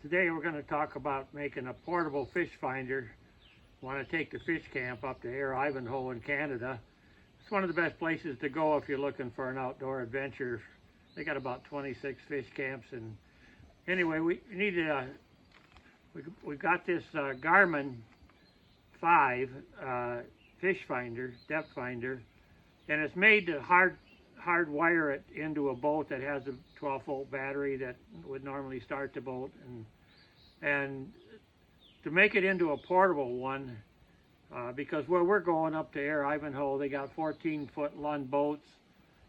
Today we're going to talk about making a portable fish finder. Want to take the fish camp up to Air Ivanhoe in Canada. It's one of the best places to go if you're looking for an outdoor adventure. They got about 26 fish camps, and anyway, we got this Garmin 5 fish finder, depth finder, and it's made to hardwire it into a boat that has a 12-volt battery that would normally start the boat, and to make it into a portable one, because where we're going up to Air Ivanhoe, they got 14-foot Lund boats,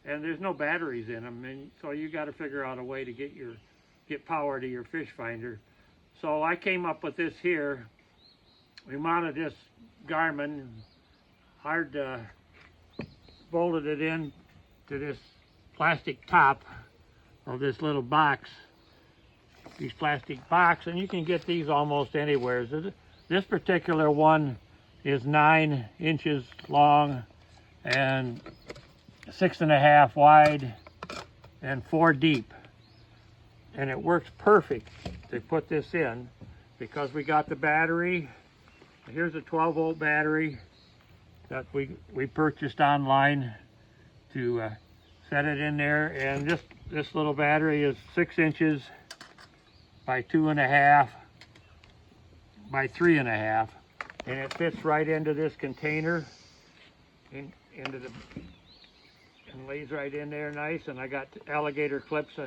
and there's no batteries in them, and so you got to figure out a way to get power to your fish finder. So I came up with this here. We mounted this Garmin, bolted it in to this plastic top of this little box, these plastic box, and you can get these almost anywhere. This particular one is 9 inches long and 6.5 wide and 4 deep, and it works perfect to put this in because we got the battery. Here's a 12-volt battery that we purchased online to set it in there, and this little battery is 6 inches by 2.5 by 3.5, and it fits right into this container, and lays right in there nice. And I got alligator clips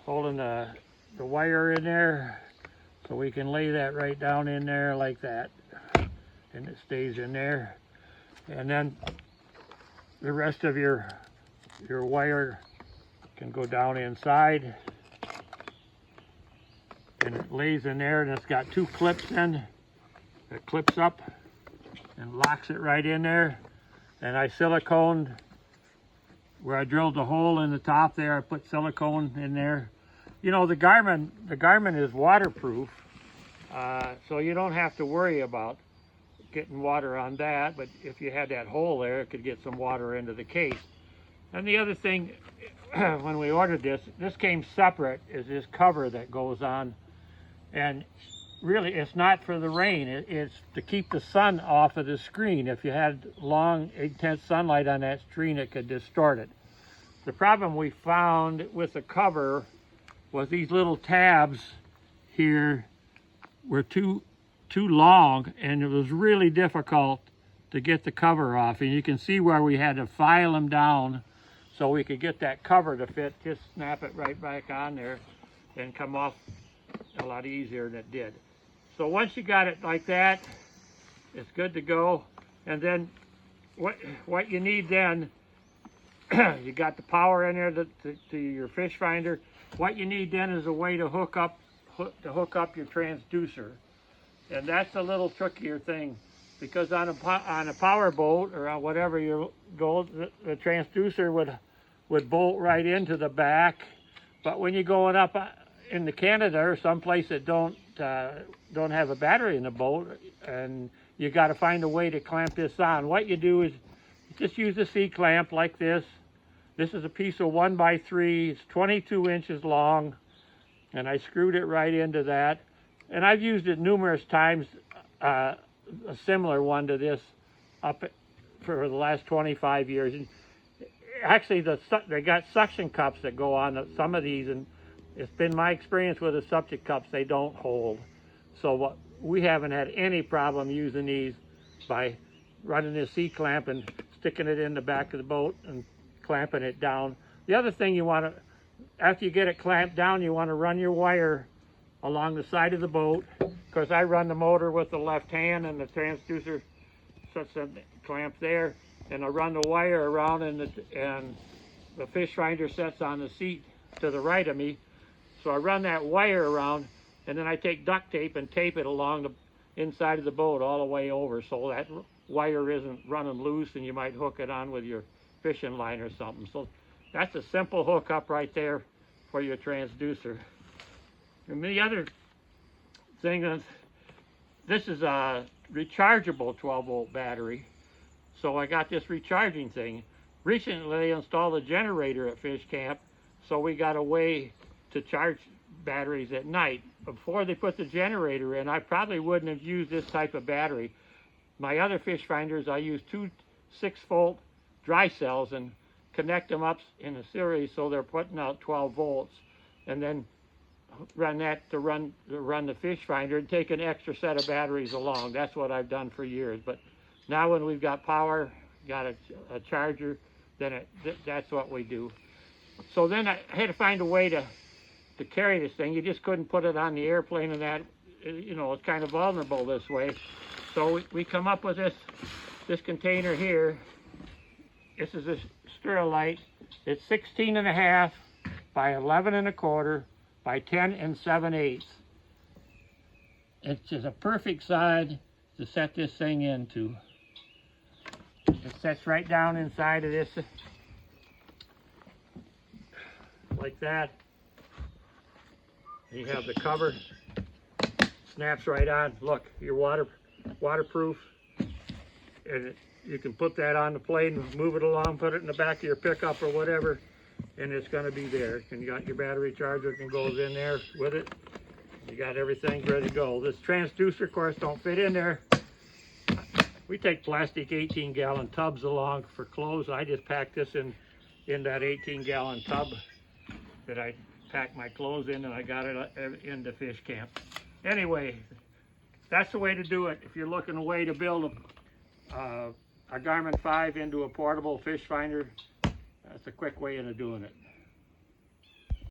holding the wire in there, so we can lay that right down in there like that, and it stays in there. And then the rest of your wire can go down inside, and it lays in there, and it's got 2 clips in. It clips up and locks it right in there. And I siliconed where I drilled the hole in the top there. I put silicone in there. You know, the Garmin is waterproof, so you don't have to worry about getting water on that, but if you had that hole there, it could get some water into the case. And the other thing, when we ordered this came separate, is this cover that goes on, and really it's not for the rain, it's to keep the sun off of the screen. If you had long, intense sunlight on that screen, it could distort it. The problem we found with the cover was these little tabs here were too long, and it was really difficult to get the cover off. And you can see where we had to file them down so we could get that cover to fit. Just snap it right back on there and come off a lot easier than it did. So once you got it like that, it's good to go. And then what you need then, you got the power in there to your fish finder. What you need then is a way to hook up your transducer. And that's a little trickier thing, because on a power boat or on whatever you go, the transducer would bolt right into the back. But when you're going up into Canada or someplace that don't have a battery in the boat, and you got to find a way to clamp this on, what you do is just use a C-clamp like this. This is a piece of 1x3. It's 22 inches long, and I screwed it right into that. And I've used it numerous times, a similar one to this, for the last 25 years. And actually, they got suction cups that go on some of these, and it's been my experience with the suction cups, they don't hold. So we haven't had any problem using these by running this C-clamp and sticking it in the back of the boat and clamping it down. The other thing you want to, after you get it clamped down, you want to run your wire along the side of the boat, because I run the motor with the left hand and the transducer sets a clamp there, and I run the wire around, and the fish finder sets on the seat to the right of me. So I run that wire around, and then I take duct tape and tape it along the inside of the boat all the way over, so that wire isn't running loose and you might hook it on with your fishing line or something. So that's a simple hookup right there for your transducer. And the other thing is, this is a rechargeable 12-volt battery. So I got this recharging thing. Recently they installed a generator at Fish Camp, so we got a way to charge batteries at night. Before they put the generator in, I probably wouldn't have used this type of battery. My other fish finders, I use two 6-volt dry cells and connect them up in a series so they're putting out 12 volts, and then run that to run the fish finder and take an extra set of batteries along. That's what I've done for years. But now when we've got power, got a charger, then that's what we do. So then I had to find a way to carry this thing. You just couldn't put it on the airplane, and that, you know, it's kind of vulnerable this way. So we come up with this container here. This is a Sterilite. It's 16.5 by 11.25 by 10 7/8. It's just a perfect size to set this thing into. It sets right down inside of this, like that. You have the cover, snaps right on. Look, you're waterproof, and you can put that on the plane, move it along, put it in the back of your pickup or whatever, and it's going to be there. And you got your battery charger that goes in there with it. You got everything ready to go. This transducer, of course, don't fit in there. We take plastic 18-gallon tubs along for clothes. I just pack this in that 18-gallon tub that I pack my clothes in, and I got it in the fish camp. Anyway, that's the way to do it. If you're looking a way to build a Garmin 5 into a portable fish finder, that's a quick way into doing it.